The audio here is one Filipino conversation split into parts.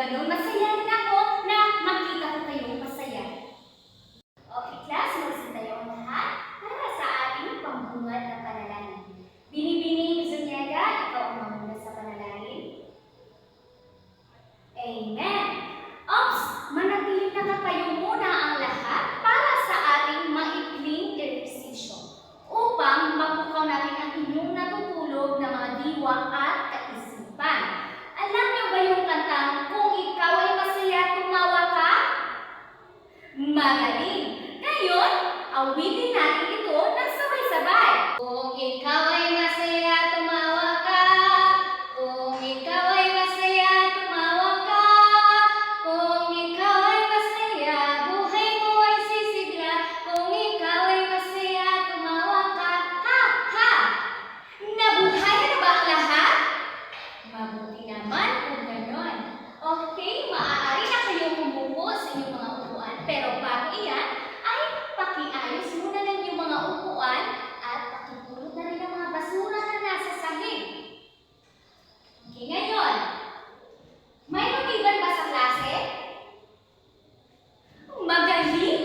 ganun, masaya rin ako na makita ko kayong masaya. Okay, class, magsintayo ang lahat para sa ating pambungad na panalangin. Binibining Zuniaga, ikaw ang mamuna sa panalangin. Amen. Ops, manatiling nakatayo muna ang lahat para sa ating maikling ehersisyo upang mapukaw natin ang inyong natutulog na mga diwa at kaisipan. Alam niyo ba yung kantang kung ikaw ay masaya, tumawa ka? Magaling! Ngayon, awitin natin ito ng sabay-sabay. Kung ikaw ay masaya, tumawa ka. Kung ikaw ay masaya, tumawa ka. Kung ikaw ay masaya, buhay mo ay sisigla. Kung ikaw ay masaya, tumawa ka. Ha! Ha! Nabuhay na ba ang lahat? Mabuti naman kung ganon. Okay, maaari na kayong umupo sa inyong mga upuan. Pero bago iyan, ay pakiayos muna ng inyong mga upuan at pakipulot na rin ang mga basura na nasa sahig. Okay, ngayon, may motiban ba sa klase? Magaling!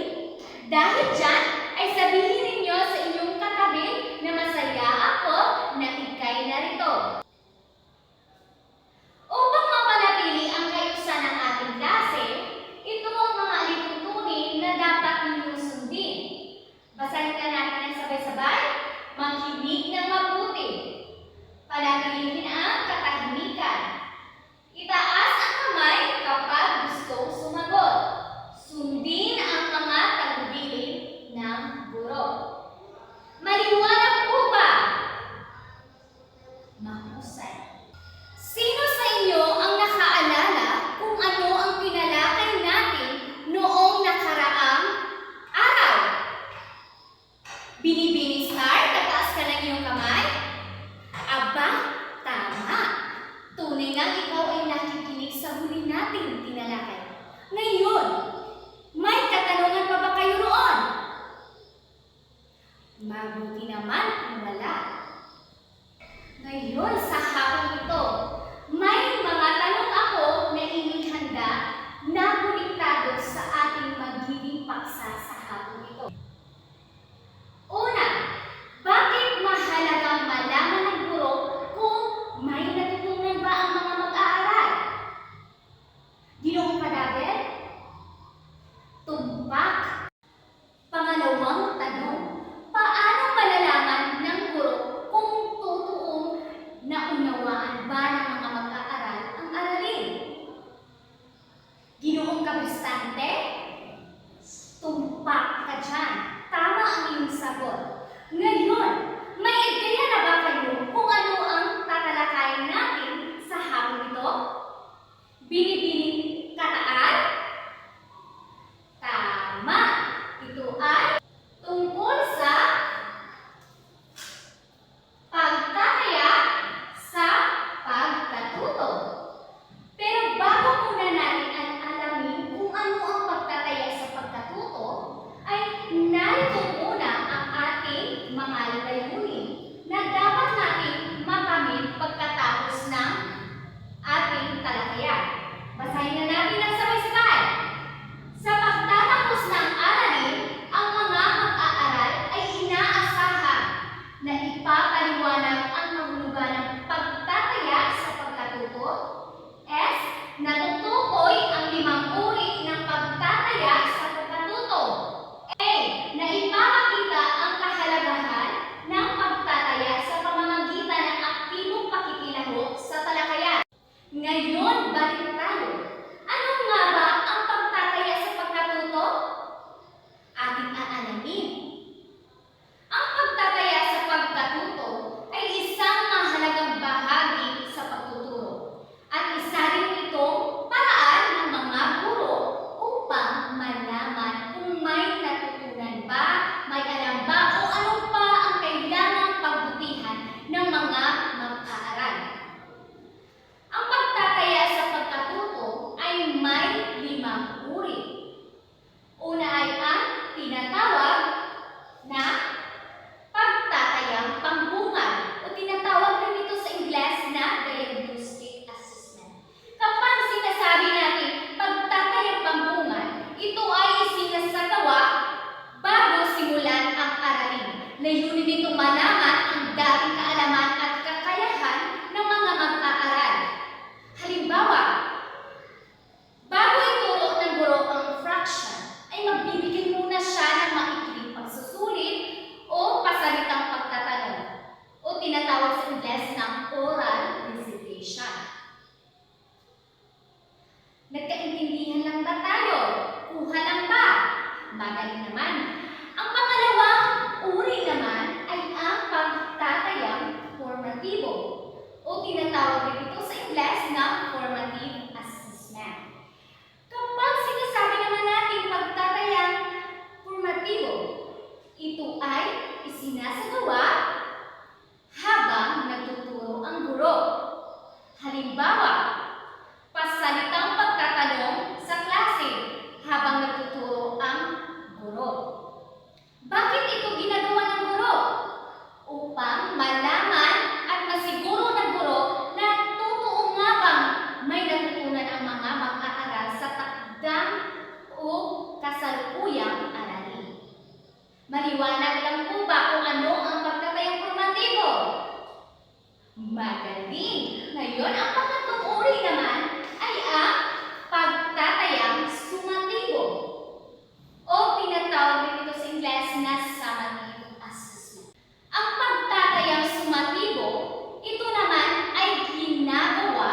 Dahil dyan, ay sabihin ninyo sa inyong katabi na masaya ako na ikay narito. Upang mapanatili ang kaayusan ng ating klase, ito ang mga alituntunin na dapat ninyong sundin. Basahin ka natin ang sabay-sabay. Makinig ng mabuti. Panatilihin ang katahimikan. Itaas ang kamay kapag gustong sumagot. Sundin ang mga tagubilin ng guro. Maliwanag po ba? Mahusay. Sino sa inyo ang nakaalala kung ano ang tinalakay natin noong nakaraang araw? Binibini Star, tataas ka ng iyong kamay? Aba, tama. Tunay nga ikaw ay nakikinig sa huli nating tinalakay. Ngayon, may katanungan pa ba kayo roon? Mabuti naman kung wala. Ngayon, sa hapong ito, may mga tanong ako na inihanda na konektado sa ating magiging paksa sa hapong ito. Una, bakit mahalagang malaman ng guro kung may natutunan ba ang mga mag-aaral? Ginoong Kadabel? Tumpak. Pangalawang tanong, paano malalaman ng guro kung totoong naunawaan ba ng mga mag-aaral ang aralin? Ginoong Kabistante? Tumpak ka dyan. Tama ang iyong sagot. Ngayon, may ideya na ba kayo kung ano ang tatalakayin natin sa hapon ito? Binibining Kataal? Tama. Ito ay tungkol sa pagtataya sa pagkatuto. Pero bago muna natin alamin kung ano ang pagtataya sa pagkatuto, ay narito muna ang ating mga layunin na dapat natin makamit pagkatapos ng ating talakayan. Basahin na natin ang sabay-sabay. Sa pagtatapos ng aralin, ang mga mag-aaral ay inaasahan na ipapaliwanag ang kahulugan ng pagtataya sa pagkatuto. S. Natutukoy ang 5 uri ng pagtataya sa pagkatuto. A. Na ipapakita ang kahalagahan ng pagtataya sa pamamagitan ng aktibong pakikilahok sa talakayan. Ngayon, balik tayo. naman. Ang pangalawang uri naman ay ang pagtatayang formatibo o tinatawag din ito sa Ingles na formative assessment. Kapag sinasabi naman natin pagtatayang formatibo, ito ay isinasagawa habang nagtuturo ang guro. Halimbawa, pasalitang pagtatanong sa klase habang nagtuturo ang guro. Bakit ito ginagawa ng guro? Upang malaman at masiguro ng guro na totoo nga bang may natutunan ang mga mag-aaral sa takdang o kasalukuyang aralin. Maliwanag lang po ba kung ano ang pagtatayang formatibo? Magaling! Ngayon, ang pangatlong uri naman ay ang pagtatayang sumatibo o tinatawag din ito sa Ingles na summative assessment. Ang pagtatayang sumatibo, ito naman ay ginagawa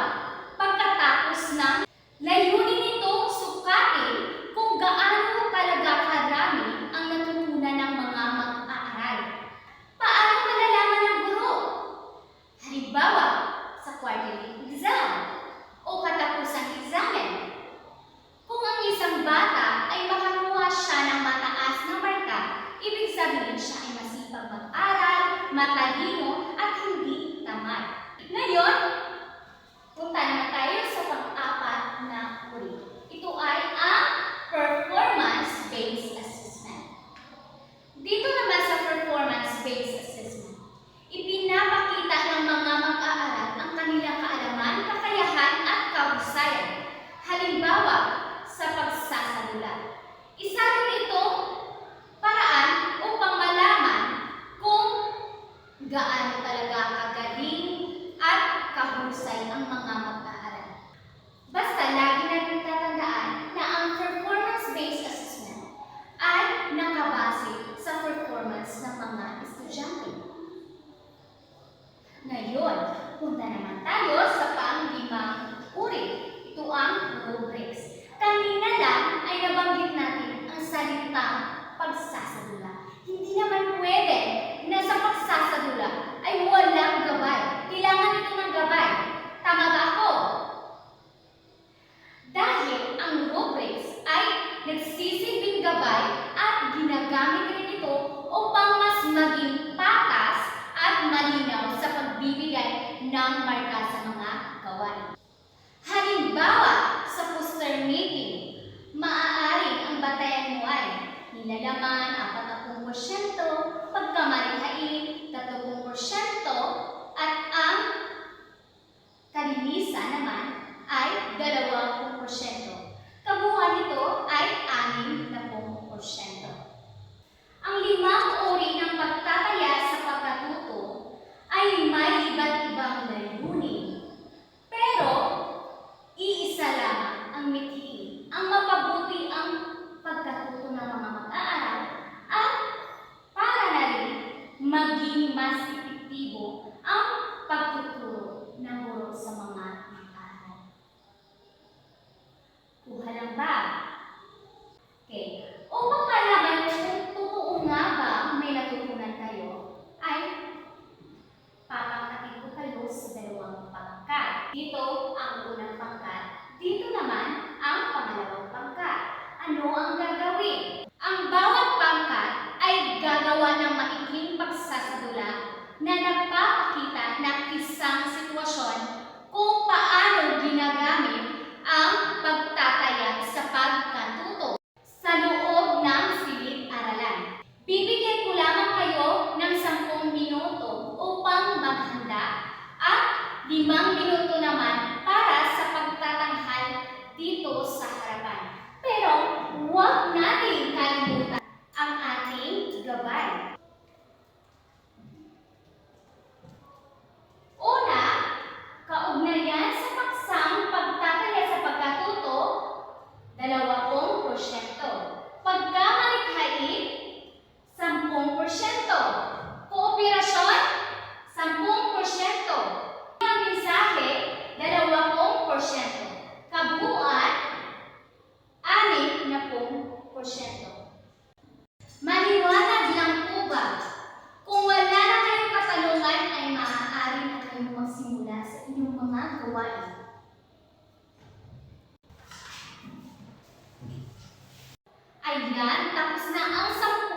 pagkatapos ng layunin nitong sukatin kung gaano talaga karami ang natutunan ng mga mag-aaral. Paano malalaman ng guro? Halimbawa, sa quarterly exam o katapusang examen. Kung ang isang bata ay makakuha siya ng mataas na marka, ibig sabihin siya ay masipag mag-aral, matalino at hindi tamad. Ngayon, punta naman tayo sa pang-apat na uri. Ito ay ang performance-based assessment. Dito naman sa performance-based assessment, ipinapakita ng mga mag-aaral ang kanilang kaalaman, kakayahan at kahusayan. Halimbawa, sa pagsasadula. Isa rin itong paraan upang malaman kung gaano talaga kagaling at kahusay ang mga mag-aaral. Basta lagi natin tatandaan na ang performance-based assessment ay nakabase sa performance ng mga estudyante. Ngayon, punta naman tayo sa pang-limang uri. Ito ang rubrics. Kanina lang ay nabanggit natin ang salitang pagsasadula. Hindi naman pwede na sa pagsasadula ay walang gabay. Kailangan ito ng gabay. Tama ba ako? Dahil ang rubrics ay nagsisilbing gabay at ginagamit rin ito upang mas maging patas at malinaw sa pagbibigay ng marka sa mga gawain. Halimbawa, sa poster making, maaaring ang batayan mo ay nilalaman 40%, pagkamalikhain 30%, at ang kalinisan naman ay 20%. Kabuuan nito ay 60%. Ang limang uri ng pagtataya sa pagkatuto ay may iba't ibang layunin. Pero, iisa lamang ang mithiin. Ang mapabuti ang pagkatuto ng mga mag-aaral at para na rin maging mas epektibo ang pagtuturo ng guro sa mga mag-aaral. Kuha lang ba? Okay. Upang malaman kung totoo nga ba may natutunan kayo, ay papangkatin ko kayo sa dalawang pangkat. Dito ang unang pangkat, dito naman ang pangalawang pangkat. Ano ang gagawin? Ang bawat pangkat ay gagawa ng maikling pagsasadula na nagpapakita ng isang sitwasyon kung paano ginagamit ang pagtataya sa pagkatuto sa loob ng silid-aralan. Bibigyan ko lamang kayo ng 10 minuto upang maghanda at 5 minuto naman para sa pagtatanghal dito sa harapan. Pero huwag natin kalimutan Ayan, tapos na ang 10.